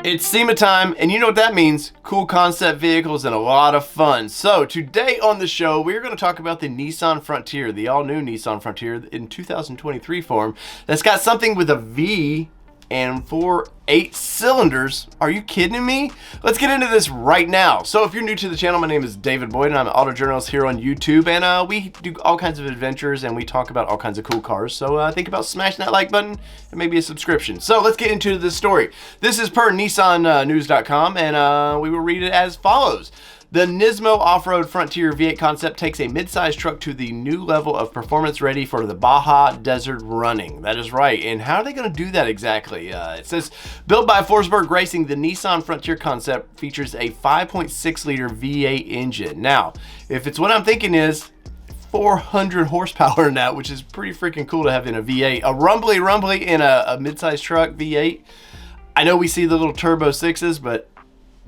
It's SEMA time, and you know what that means. Cool concept vehicles and a lot of fun. So today on the show, we're going to talk about the Nissan Frontier, the all-new Nissan Frontier in 2023 form that's got something with a V and 8 cylinders. Are you kidding me? Let's get into this right now. So if you're new to the channel, my name is David Boyd and I'm an auto journalist here on YouTube, and we do all kinds of adventures and we talk about all kinds of cool cars. So think about smashing that like button and maybe a subscription. So let's get into this story. This is per NissanNews.com, and we will read it as follows. The Nismo off-road Frontier V8 concept takes a mid-size truck to the new level of performance ready for the Baja Desert running. That is right. And how are they going to do that exactly? It says, built by Forsberg Racing, the Nissan Frontier concept features a 5.6-liter V8 engine. Now, if it's what I'm thinking is 400 horsepower in that, which is pretty freaking cool to have in a V8. A rumbly in a mid-size truck V8. I know we see the little turbo 6s, but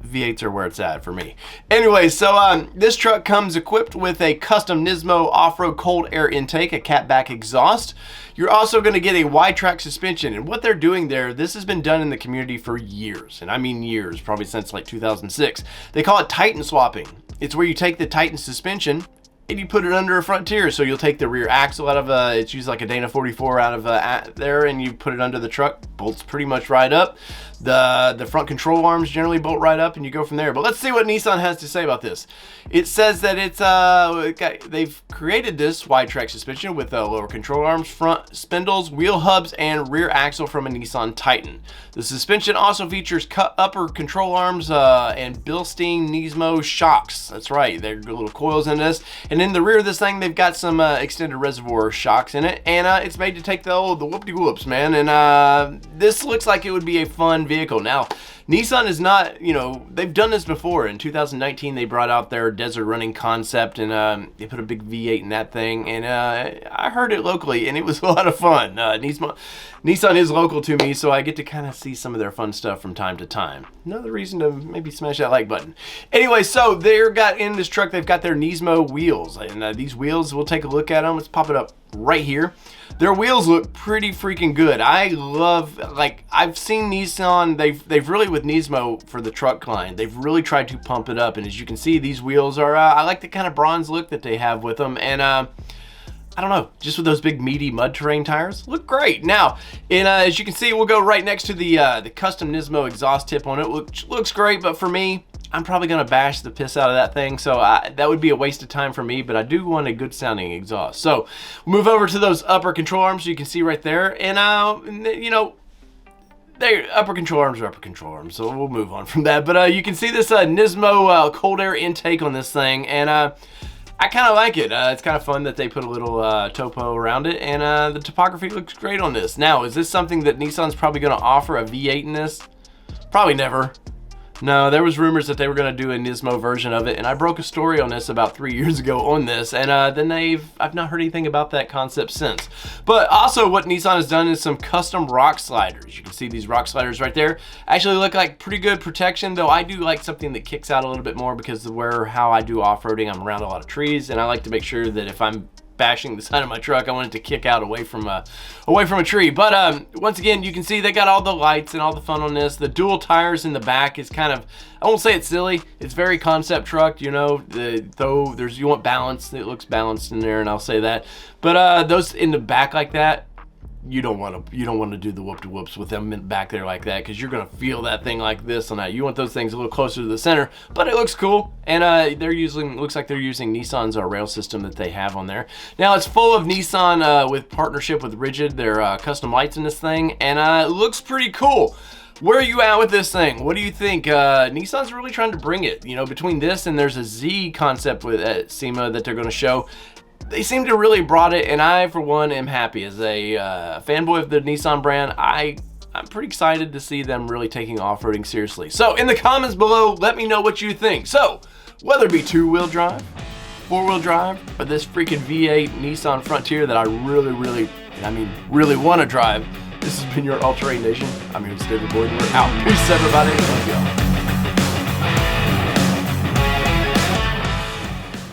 V8s are where it's at for me. Anyway, so this truck comes equipped with a custom Nismo off-road cold air intake, a catback exhaust. You're also going to get a wide track suspension, and what they're doing there, this has been done in the community for years, and I mean years, probably since like 2006. They call it Titan swapping. It's where you take the Titan suspension and you put it under a Frontier. So you'll take the rear axle out of it's used like a Dana 44 out of there, and you put it under the truck. Bolts pretty much right up. The front control arms generally bolt right up, and you go from there. But let's see what Nissan has to say about this. It says that it's they've created this wide track suspension with lower control arms, front spindles, wheel hubs, and rear axle from a Nissan Titan. The suspension also features upper control arms and Bilstein Nismo shocks. That's right, there are little coils in this. And in the rear of this thing, they've got some extended reservoir shocks in it, and it's made to take the whoop-de-whoops, man. And this looks like it would be a fun vehicle. Now, Nissan is not, they've done this before. In 2019, they brought out their desert running concept, and they put a big V8 in that thing, and I heard it locally, and it was a lot of fun. Nissan is local to me, so I get to kind of see some of their fun stuff from time to time. Another reason to maybe smash that like button. Anyway, so they've got in this truck, they've got their Nismo wheels, and these wheels, we'll take a look at them. Let's pop it up right here. Their wheels look pretty freaking good. I love, I've seen Nissan, they've really, with Nismo for the truck line, they've really tried to pump it up, and as you can see, these wheels are, I like the kind of bronze look that they have with them, and I don't know, just with those big meaty mud terrain tires, look great. Now, as you can see, we'll go right next to the custom Nismo exhaust tip on it, which looks great, but for me, I'm probably going to bash the piss out of that thing, so that would be a waste of time for me, but I do want a good sounding exhaust. So move over to those upper control arms, so you can see right there, and upper control arms are upper control arms, so we'll move on from that. But you can see this Nismo cold air intake on this thing, and I kind of like it. It's kind of fun that they put a little topo around it, and the topography looks great on this. Now, is this something that Nissan's probably going to offer a V8 in this? Probably never. No, there was rumors that they were going to do a Nismo version of it, and I broke a story on this about 3 years ago on this, and then I've not heard anything about that concept since. But also what Nissan has done is some custom rock sliders. You can see these rock sliders right there. Actually look like pretty good protection, though I do like something that kicks out a little bit more because of how I do off-roading. I'm around a lot of trees, and I like to make sure that if I'm bashing the side of my truck, I want it to kick out away from a tree. But once again, you can see they got all the lights and all the fun on this. The dual tires in the back is kind of, I won't say it's silly, it's very concept truck, you want balance. It looks balanced in there, and I'll say that. But those in the back like that, you don't want to do the whoop-de-whoops with them back there like that, because you're going to feel that thing like this on that. You want those things a little closer to the center, but it looks cool, and looks like they're using Nissan's rail system that they have on there. Now, it's full of Nissan with partnership with Rigid, their custom lights in this thing, and it looks pretty cool. Where are you at with this thing? What do you think? Nissan's really trying to bring it. Between this and there's a Z concept with SEMA that they're going to show. They seem to really brought it, and I, for one, am happy. As a fanboy of the Nissan brand, I'm pretty excited to see them really taking off-roading seriously. So, in the comments below, let me know what you think. So, whether it be two-wheel drive, four-wheel drive, or this freaking V8 Nissan Frontier that I really want to drive, this has been your All Terrain Nation. I'm your host, David Boyd. We're out. Peace, everybody. Love y'all.